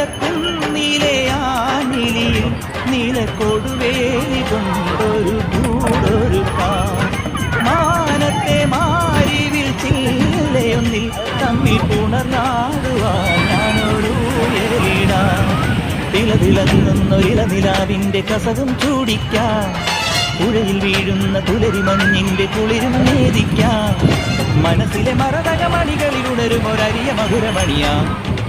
നീലക്കുന്നിലെ ആനിലിയിൽ നീലക്കൊടുവേലി കൊണ്ടൊരു കൂടൊരു മാനത്തെ മാരിവിൽ ചില്ലയൊന്നിൽ തമ്മിൽ പുണർന്നാടുവാൻ ഞാനൊരു എറിടാം. തിളതിളങ്ങുന്നൊരില നിലാവിന്റെ കസകം ചൂടിക്കാം. പുഴയിൽ വീഴുന്ന തുലരി മഞ്ഞിന്റെ കുളിരും നേദിക്കാം. മനസ്സിലെ മരതക മണികളിൽ ഉണരും ഒരരിയ മധുരമണിയാം.